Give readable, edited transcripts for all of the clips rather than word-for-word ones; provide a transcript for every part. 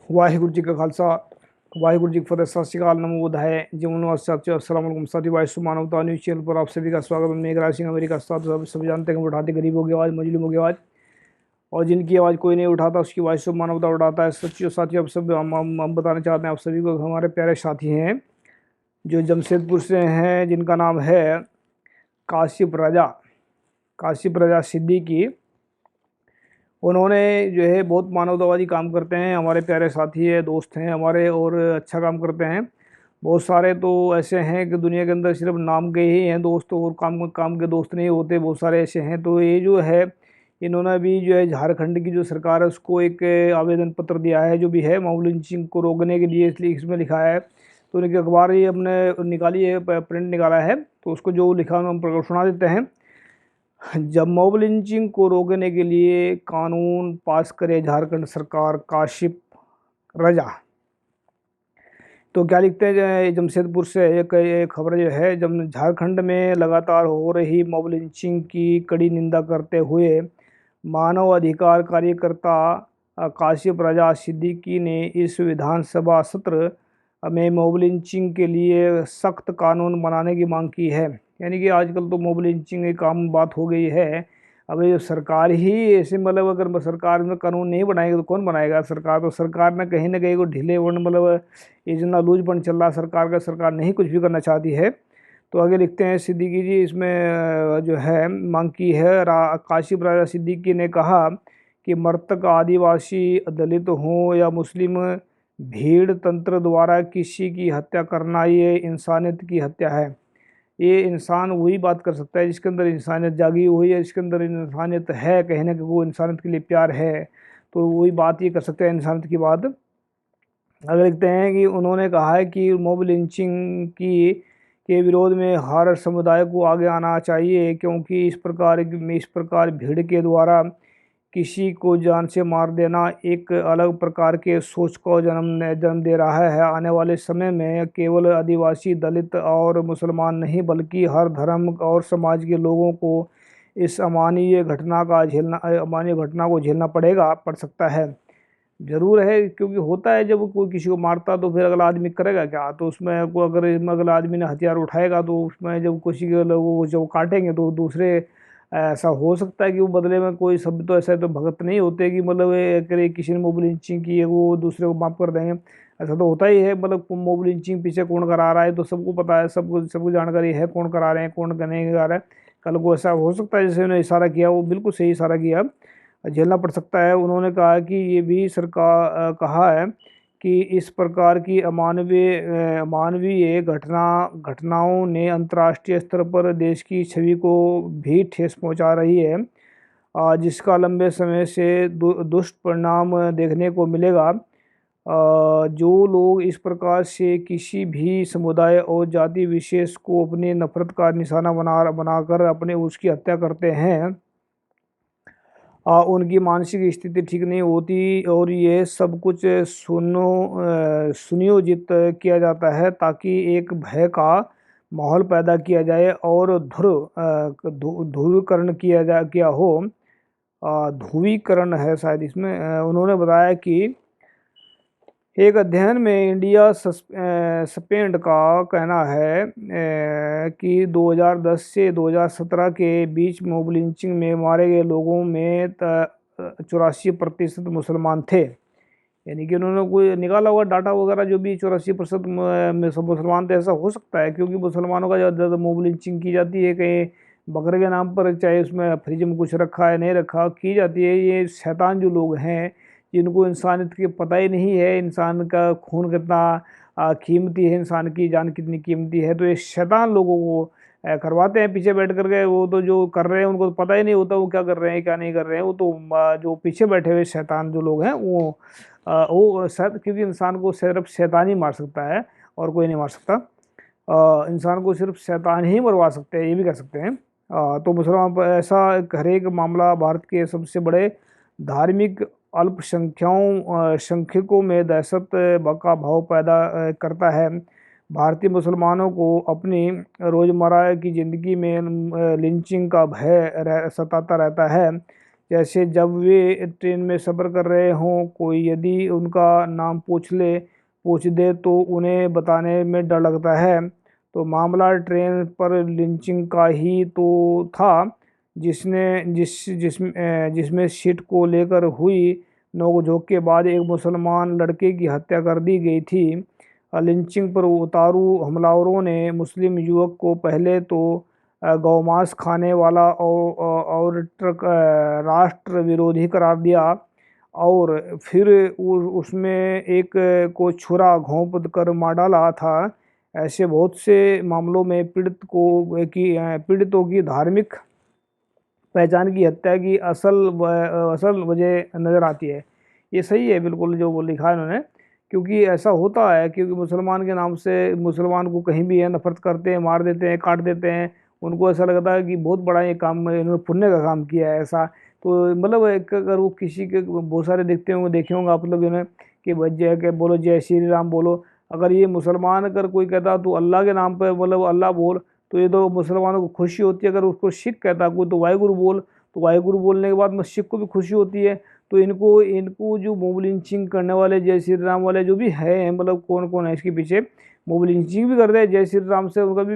वाहिगुरु जी का खालसा वाहिगुरु जी की फतेह। सत श्री अकाल, नमो बुधाय, जमुन अस्सलाम वालेकुम साथी भाई। मानवता न्यूज चैनल पर आप सभी का स्वागत है। मेघराज सिंह अमेरिका साथ सब जानते हैं कि उठाते गरीबों की आवाज़, मजलूमों की आवाज़, और जिनकी आवाज़ कोई नहीं उठाता उसकी आवाज़ सब मानवता उठाता है। सच्ची साथी आप सब हम बताना चाहते हैं आप सभी को, हमारे प्यारे साथी हैं जो जमशेदपुर से हैं, जिनका नाम है काशिफ रजा सिद्दीकी। उन्होंने जो है बहुत मानवतावादी काम करते हैं, हमारे प्यारे साथी है, दोस्त हैं हमारे, और अच्छा काम करते हैं। बहुत सारे तो ऐसे हैं कि दुनिया के अंदर सिर्फ नाम के ही हैं दोस्त, और काम काम के दोस्त नहीं होते। बहुत सारे ऐसे हैं। तो ये जो है, इन्होंने भी जो है झारखंड की जो सरकार है उसको एक आवेदन पत्र दिया है, जो भी है मॉब लिंचिंग को रोकने के लिए, इसलिए इसमें लिखा है। तो उनकी अखबार ये हमने निकाली है, प्रिंट निकाला है, तो उसको जो लिखा हम सुना देते हैं। जब मॉब लिंचिंग को रोकने के लिए कानून पास करे झारखंड सरकार, काशिफ रजा। तो क्या लिखते हैं जमशेदपुर से एक खबर जो है, जब झारखंड में लगातार हो रही मॉब लिंचिंग की कड़ी निंदा करते हुए मानव अधिकार कार्यकर्ता काशिफ रजा सिद्दीकी ने इस विधानसभा सत्र में मॉब लिंचिंग के लिए सख्त कानून बनाने की मांग की है। यानी कि आजकल तो मॉब लिंचिंग एक आम बात हो गई है। अब ये सरकार ही ऐसे, मतलब अगर सरकार में कानून नहीं बनाएगी तो कौन बनाएगा? सरकार ने कहीं ना कहीं को ढीले मतलब ये जितना लूजपन चल रहा सरकार का, सरकार नहीं कुछ भी करना चाहती है। तो आगे लिखते हैं सिद्दीकी जी, इसमें जो है मांग की है। काशिफ राजा सिद्दीकी ने कहा कि मृतक आदिवासी, दलित हों या मुस्लिम, भीड़ तंत्र द्वारा किसी की हत्या करना ये इंसानियत की हत्या है। ये इंसान वही बात कर सकता है जिसके अंदर इंसानियत जागी हुई है, जिसके अंदर इंसानियत है, कहीं ना कहीं वो इंसानियत के लिए प्यार है, तो वही बात ये कर सकता है, इंसानियत की बात। अगर लिखते हैं कि उन्होंने कहा है कि मॉब लिंचिंग की के विरोध में हर समुदाय को आगे आना चाहिए, क्योंकि इस प्रकार भीड़ के द्वारा किसी को जान से मार देना एक अलग प्रकार के सोच को जन्म दे रहा है। आने वाले समय में केवल आदिवासी, दलित और मुसलमान नहीं, बल्कि हर धर्म और समाज के लोगों को इस अमानवीय घटना को झेलना पड़ सकता है। जरूर है, क्योंकि होता है जब कोई किसी को मारता तो फिर अगला आदमी करेगा क्या? तो उसमें कोई अगर इसमें अगला आदमी ने हथियार उठाएगा तो उसमें जब किसी के लोग जब काटेंगे तो दूसरे, ऐसा हो सकता है कि वो बदले में कोई, सब तो ऐसा तो भगत नहीं होते कि मतलब अगर किसी ने मोब लिंचिंग की है वो दूसरे को माफ कर देंगे। ऐसा तो होता ही है, मतलब मोब लिंचिंग पीछे कौन करा रहा है तो सबको पता है, सबको जानकारी है कौन करा रहे हैं, कौन नहीं करा रहा है। कल को ऐसा हो सकता है जैसे उन्होंने इशारा किया, वो बिल्कुल सही इशारा किया, झेलना पड़ सकता है। उन्होंने कहा कि ये भी सरकार कहा है कि इस प्रकार की मानवीय घटनाओं ने अंतर्राष्ट्रीय स्तर पर देश की छवि को भी ठेस पहुंचा रही है, जिसका लंबे समय से दुष्परिणाम देखने को मिलेगा। जो लोग इस प्रकार से किसी भी समुदाय और जाति विशेष को अपनी नफरत का निशाना बनाकर अपने उसकी हत्या करते हैं, उनकी मानसिक स्थिति ठीक नहीं होती, और ये सब कुछ सुनियोजित किया जाता है ताकि एक भय का माहौल पैदा किया जाए और ध्रुवीकरण किया हो। ध्रुवीकरण है शायद इसमें। उन्होंने बताया कि एक अध्ययन में इंडिया सस्पेंड का कहना है कि 2010 से 2017 के बीच मॉब लिंचिंग में मारे गए लोगों में 84% मुसलमान थे। यानी कि उन्होंने कोई निकाला हुआ डाटा वगैरह, जो भी 84% में सब मुसलमान थे। ऐसा हो सकता है क्योंकि मुसलमानों का ज़्यादा मॉब लिंचिंग की जाती है, कहीं बकरे के नाम पर, चाहे उसमें फ्रिज में कुछ रखा है नहीं रखा, की जाती है। ये शैतान जो लोग हैं, जिनको इंसानियत की पता ही नहीं है, इंसान का खून कितना कीमती है, इंसान की जान कितनी कीमती है, तो ये शैतान लोगों को करवाते हैं पीछे बैठ करके। वो तो जो कर रहे हैं उनको तो पता ही नहीं होता वो क्या कर रहे हैं क्या नहीं कर रहे हैं। वो तो जो पीछे बैठे हुए शैतान जो लोग हैं वो शायद, क्योंकि इंसान को सिर्फ शैतान ही मार सकता है और कोई नहीं मार सकता। इंसान को सिर्फ शैतान ही मरवा सकते हैं, ये भी कह सकते हैं। तो मुसलमान पर ऐसा हर एक मामला भारत के सबसे बड़े धार्मिक संख्यकों में दहशत का भाव पैदा करता है। भारतीय मुसलमानों को अपनी रोज़मर्रा की ज़िंदगी में लिंचिंग का भय सताता रहता है। जैसे जब वे ट्रेन में सफ़र कर रहे हों, कोई यदि उनका नाम पूछ दे तो उन्हें बताने में डर लगता है। तो मामला ट्रेन पर लिंचिंग का ही तो था, जिसमें सीट को लेकर हुई नोकझोंक के बाद एक मुसलमान लड़के की हत्या कर दी गई थी। लिंचिंग पर उतारू हमलावरों ने मुस्लिम युवक को पहले तो गौमांस खाने वाला और राष्ट्र विरोधी करार दिया, और फिर उसमें एक को छुरा घोंप कर मार डाला था। ऐसे बहुत से मामलों में पीड़ितों की धार्मिक पहचान की हत्या की असल वजह नज़र आती है। ये सही है बिल्कुल जो वो लिखा है इन्होंने, क्योंकि ऐसा होता है, क्योंकि मुसलमान के नाम से मुसलमान को कहीं भी है नफरत करते हैं, मार देते हैं, काट देते हैं। उनको ऐसा लगता है कि बहुत बड़ा ये काम इन्होंने पुण्य का काम किया है ऐसा। तो मतलब एक अगर वो किसी के बहुत सारे देखे होंगे आप लोग इन्हें कि जय के बोलो, जय श्री राम बोलो। अगर ये मुसलमान अगर कोई कहता तो अल्लाह के नाम पर मतलब अल्लाह बोल, तो ये तो मुसलमानों को खुशी होती है। अगर उसको सिख कहता कोई तो वाहेगुरु बोल, तो वाहेगुरु बोलने के बाद में सिख को भी खुशी होती है। तो इनको इनको जो मोब लिंचिंग करने वाले जय श्री राम वाले जो भी है, मतलब कौन कौन है इसके पीछे, मोब लिंचिंग भी करते हैं जय श्री राम से, मतलब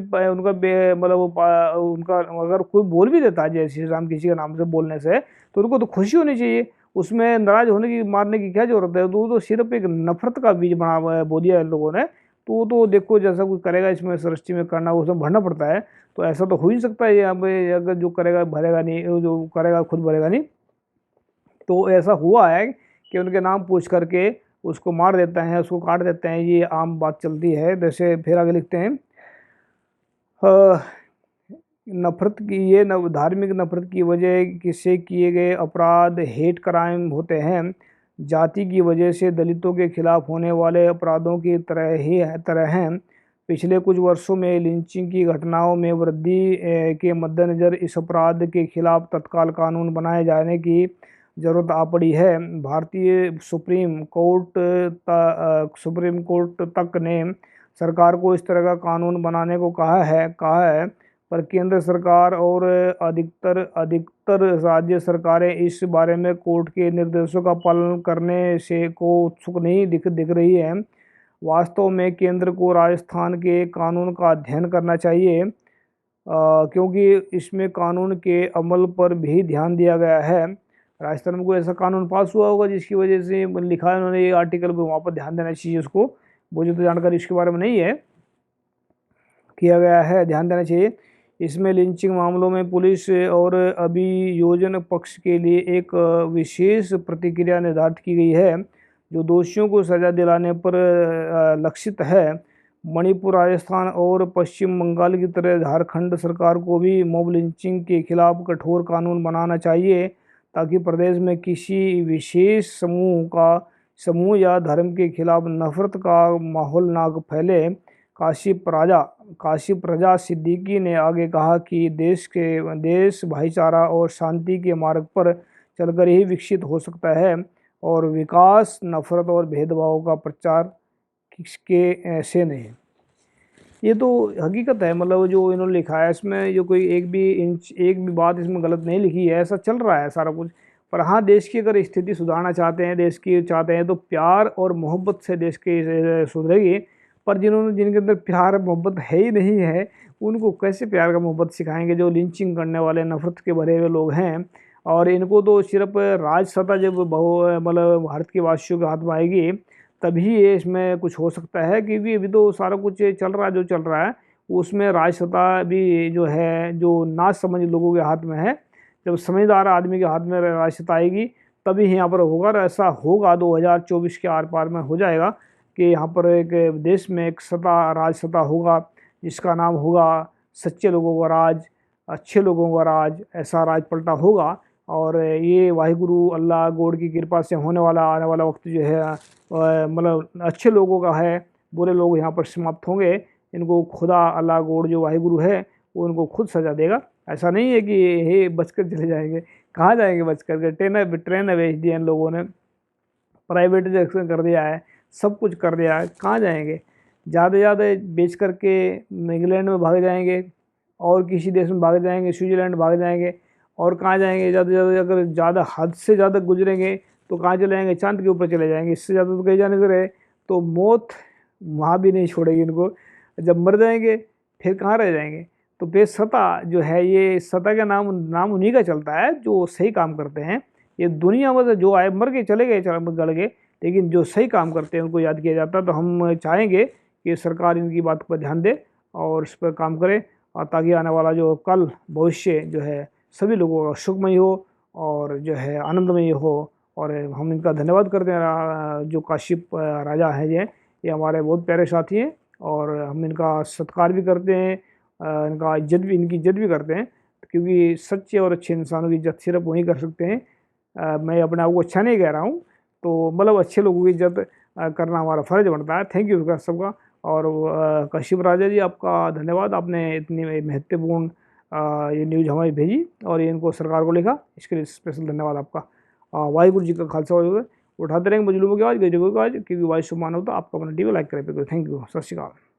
उनका अगर कोई बोल भी देता है जय श्री राम किसी के नाम से बोलने से, तो उनको तो खुशी होनी चाहिए। उसमें नाराज होने की, मारने की क्या जरूरत है। तो सिर्फ एक नफरत का बीज बना बो दिया इन लोगों ने। तो देखो जैसा कोई करेगा इसमें सृष्टि में करना उसमें भरना पड़ता है। तो ऐसा तो हो ही नहीं सकता है यहाँ पे, अगर जो करेगा भरेगा नहीं, जो करेगा खुद भरेगा नहीं। तो ऐसा हुआ है कि उनके नाम पूछ करके उसको मार देते हैं, उसको काट देते हैं, ये आम बात चलती है। जैसे फिर आगे लिखते हैं, नफरत की ये धार्मिक नफरत की वजह से किए गए अपराध हेट क्राइम होते हैं। जाति की वजह से दलितों के खिलाफ होने वाले अपराधों की तरह हैं। पिछले कुछ वर्षों में लिंचिंग की घटनाओं में वृद्धि के मद्देनज़र इस अपराध के खिलाफ तत्काल कानून बनाए जाने की ज़रूरत आ पड़ी है। भारतीय सुप्रीम कोर्ट तक ने सरकार को इस तरह का कानून बनाने को कहा है, पर केंद्र सरकार और अधिकतर राज्य सरकारें इस बारे में कोर्ट के निर्देशों का पालन करने से को उत्सुक नहीं दिख रही है। वास्तव में केंद्र को राजस्थान के कानून का अध्ययन करना चाहिए, क्योंकि इसमें कानून के अमल पर भी ध्यान दिया गया है। राजस्थान में कोई ऐसा कानून पास हुआ होगा जिसकी वजह से लिखा है उन्होंने ये आर्टिकल, वहाँ पर ध्यान देना चाहिए उसको। मुझे तो जानकारी इसके बारे में नहीं है, किया गया है, ध्यान देना चाहिए। इसमें लिंचिंग मामलों में पुलिस और अभियोजन पक्ष के लिए एक विशेष प्रतिक्रिया निर्धारित की गई है, जो दोषियों को सजा दिलाने पर लक्षित है। मणिपुर, राजस्थान और पश्चिम बंगाल की तरह झारखंड सरकार को भी मॉब लिंचिंग के खिलाफ कठोर कानून बनाना चाहिए, ताकि प्रदेश में किसी विशेष समूह या धर्म के खिलाफ नफरत का माहौल ना फैले। काशी प्रजा सिद्दीकी ने आगे कहा कि देश भाईचारा और शांति के मार्ग पर चलकर ही विकसित हो सकता है, और विकास नफरत और भेदभाव का प्रचार किसके से नहीं। ये तो हकीकत है, मतलब जो इन्होंने लिखा है इसमें जो कोई एक भी बात इसमें गलत नहीं लिखी है, ऐसा चल रहा है सारा कुछ। पर हाँ, देश की अगर स्थिति सुधारना चाहते हैं, देश की चाहते हैं, तो प्यार और मोहब्बत से देश की सुधरेगी। पर जिनके अंदर प्यार मोहब्बत है ही नहीं है, उनको कैसे प्यार का मोहब्बत सिखाएंगे, जो लिंचिंग करने वाले नफरत के भरे हुए लोग हैं। और इनको तो सिर्फ राज सत्ता जब मतलब भारत के वासियों के हाथ में आएगी, तभी ये इसमें कुछ हो सकता है। क्योंकि अभी तो सारा कुछ चल रहा है जो चल रहा है, उसमें राज सत्ता भी जो है, जो ना समझ लोगों के हाथ में है। जब समझदार आदमी के हाथ में राज सत्ता आएगी तभी यहाँ पर होगा। और ऐसा होगा 2024 के आर पार में हो जाएगा कि यहाँ पर एक देश में एक राज सत्ता होगा, जिसका नाम होगा सच्चे लोगों का राज, अच्छे लोगों का राज। ऐसा राज पलटा होगा, और ये वाहिगुरु अल्लाह गॉड की कृपा से होने वाला आने वाला वक्त जो है, मतलब अच्छे लोगों का है, बुरे लोग यहाँ पर समाप्त होंगे। इनको खुदा अल्लाह गॉड जो वाहिगुरु है वो इनको खुद सजा देगा। ऐसा नहीं है कि ये बचकर चले जाएंगे, कहाँ जाएंगे बचकर के। ट्रेन भेज दिया इन लोगों ने, प्राइवेटाइजेशन कर दिया है, सब कुछ कर दिया है, कहाँ जाएंगे। ज़्यादा ज़्यादा बेच करके इंग्लैंड में भाग जाएंगे, और किसी देश में भाग जाएंगे, स्विट्ज़रलैंड भाग जाएंगे, और कहाँ जाएंगे ज़्यादा से ज़्यादा, अगर ज़्यादा हद से ज़्यादा गुजरेंगे तो कहाँ चले जाएंगे, चांद के ऊपर चले जाएंगे। इससे ज़्यादा तो कहीं जाने से रहे तो मौत वहाँ भी नहीं छोड़ेगी इनको। जब मर जाएंगे फिर कहाँ रह जाएंगे। तो बेसता जो है, ये सता का नाम उन्हीं का चलता है जो सही काम करते हैं। ये दुनिया में जो आए मर के चले गए, गड़ गए, लेकिन जो सही काम करते हैं उनको याद किया जाता है। तो हम चाहेंगे कि सरकार इनकी बात पर ध्यान दे और इस पर काम करे, और ताकि आने वाला जो कल भविष्य जो है सभी लोगों का सुखमय हो और जो है आनंदमय हो। और हम इनका धन्यवाद करते हैं, जो काशिप राजा हैं ये हमारे बहुत प्यारे साथी हैं, और हम इनका सत्कार भी करते हैं, इनकी इज्जत भी करते हैं, क्योंकि सच्चे और अच्छे इंसानों की इज्जत सिर्फ वही कर सकते हैं। मैं अपने आप को अच्छा नहीं कह रहा हूँ, तो मतलब अच्छे लोगों की इज्जत करना हमारा फ़र्ज बनता है। थैंक यू सबका। और काशिप राजा जी, आपका धन्यवाद, आपने इतनी महत्वपूर्ण ये न्यूज़ हमें भेजी और ये इनको सरकार को लिखा, इसके लिए स्पेशल धन्यवाद आपका। वाहिगुरु जी का खालसा वाहिगुरू। उठाते रहेंगे मजलूमों की आवाज़, गरीबों की आवाज़, क्योंकि वाइस मानवता। आपका अपना टीवी लाइक करें। Thank you. सत श्री अकाल।